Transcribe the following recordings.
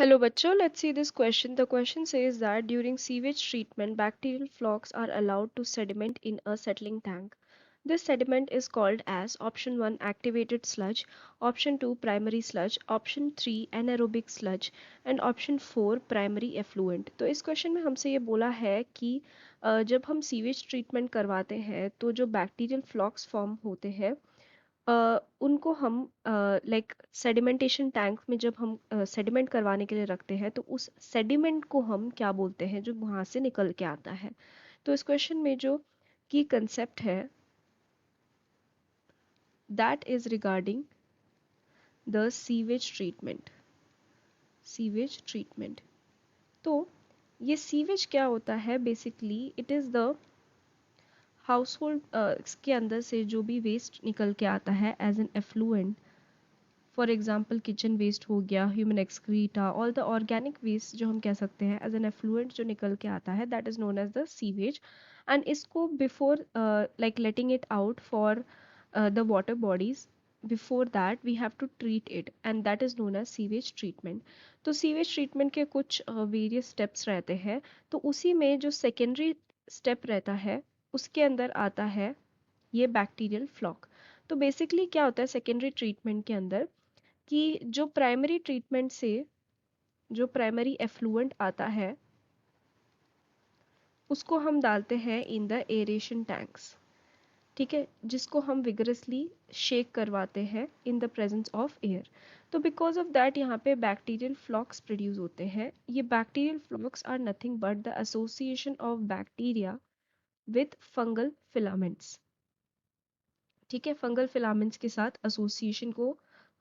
Hello bachcho, let's see this question. The question says that during sewage treatment, bacterial flocks are allowed to sediment in a settling tank. This sediment is called as option 1 activated sludge, option 2 primary sludge, option 3 anaerobic sludge and option 4 primary effluent. तो इस question में हमसे ये बोला है कि जब हम सीवेज ट्रीटमेंट करवाते हैं तो जो बैक्टीरियल फ्लॉक्स फॉर्म होते हैं उनको हम लाइक सेडिमेंटेशन टैंक में जब हम सेडिमेंट करवाने के लिए रखते हैं तो उस सेडिमेंट को हम क्या बोलते हैं जो वहाँ से निकल के आता है। तो इस क्वेश्चन में जो की कंसेप्ट है that is regarding the sewage treatment. Sewage treatment तो ये सीवेज क्या होता है, basically it is the household के अंदर से जो भी वेस्ट निकल के आता है as an effluent, for example kitchen waste हो गया, human excreta, all the organic waste जो हम कह सकते हैं एज एन एफ्लुएंट जो निकल के आता है that is known as the sewage. And इसको before like letting it out for the water bodies, before that we have to treat it and that is known as sewage treatment. तो sewage treatment के कुछ various steps रहते हैं, तो उसी में जो सेकेंडरी स्टेप रहता है उसके अंदर आता है ये बैक्टीरियल फ्लॉक। तो बेसिकली क्या होता है सेकेंडरी ट्रीटमेंट के अंदर कि जो प्राइमरी ट्रीटमेंट से जो प्राइमरी एफ्लुएंट आता है उसको हम डालते हैं इन द एरेशन टैंक्स, ठीक है, जिसको हम विगरसली शेक करवाते हैं in the presence of air. तो बिकॉज ऑफ दैट यहाँ पे बैक्टीरियल फ्लॉक्स प्रोड्यूस होते हैं। ये bacterial flocs are nothing but the association of bacteria with fungal filaments, ठीक है, फंगल फिलामेंट्स के साथ एसोसिएशन को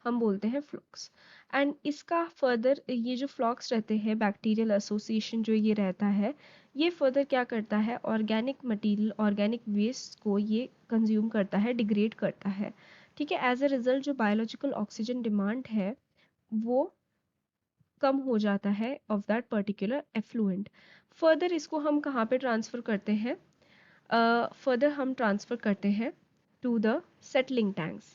हम बोलते हैं फ्लॉक्स। एंड इसका फर्दर ये जो फ्लॉक्स रहते हैं बैक्टीरियल एसोसिएशन जो ये रहता है ये फर्दर क्या करता है ऑर्गेनिक मटेरियल ऑर्गेनिक वेस्ट को ये कंज्यूम करता है, डिग्रेड करता है, ठीक है। एज अ रिजल्ट जो बायोलॉजिकल ऑक्सीजन डिमांड है वो कम हो जाता है of that particular effluent. Further इसको हम कहाँ पे ट्रांसफ़र करते हैं, फर्दर हम ट्रांसफ़र करते हैं टू द सेटलिंग टैंक्स।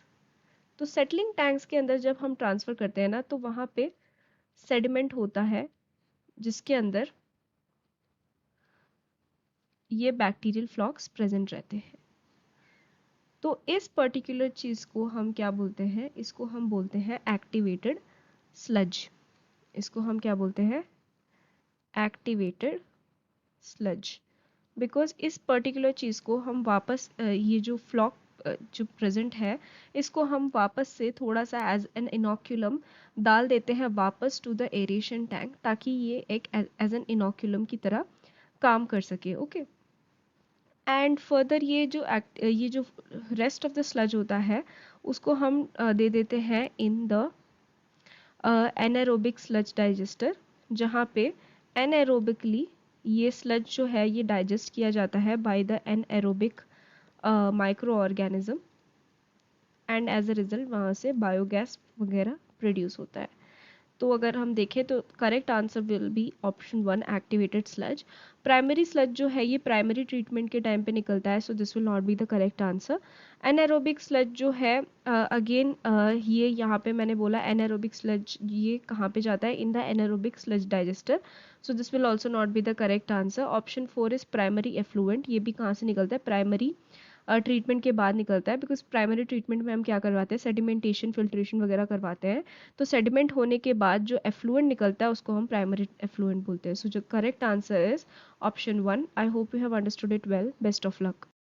तो सेटलिंग टैंक्स के अंदर जब हम ट्रांसफ़र करते हैं ना तो वहाँ पे सेडिमेंट होता है जिसके अंदर ये बैक्टीरियल फ्लॉक्स प्रेजेंट रहते हैं। तो इस पर्टिकुलर चीज़ को हम क्या बोलते हैं, इसको हम बोलते हैं एक्टिवेटेड स्लज। इसको हम क्या बोलते हैं, एक्टिवेटेड स्लज। बिकॉज इस पर्टिकुलर चीज़ को हम वापस ये जो फ्लॉक जो प्रेजेंट है इसको हम वापस से थोड़ा सा एज एन इनोक्यूलम डाल देते हैं वापस टू द एरेशन टैंक ताकि ये एक एज एन इनोक्यूलम की तरह काम कर सके, ओके। एंड फर्दर ये जो रेस्ट ऑफ द स्लज होता है उसको हम दे देते हैं in the anaerobic sludge digester, जहाँ पे एनारोबिकली ये स्लज जो है ये डाइजेस्ट किया जाता है by the anaerobic microorganism and as a result वहाँ से बायोगैस वगैरह प्रोड्यूस होता है। तो अगर हम देखें तो correct answer will be option 1 activated sludge. Primary sludge जो है ये प्राइमरी ट्रीटमेंट के टाइम पे निकलता है, सो this will not be the correct answer. Anaerobic sludge जो है अगेन ये यहाँ पे मैंने बोला एनारोबिक स्लज ये कहाँ पे जाता है in the anaerobic sludge digester, so this will also not be the correct answer. Option 4 is primary effluent, ये भी कहाँ से निकलता है प्राइमरी ट्रीटमेंट के बाद निकलता है। बिकॉज प्राइमरी ट्रीटमेंट में हम क्या करवाते हैं सेडिमेंटेशन फिल्ट्रेशन वगैरह करवाते हैं, तो सेडिमेंट होने के बाद जो एफ्लुएंट निकलता है उसको हम प्राइमरी एफ्लुएंट बोलते हैं। सो जो correct answer is option 1। I hope you have understood it well, best of luck.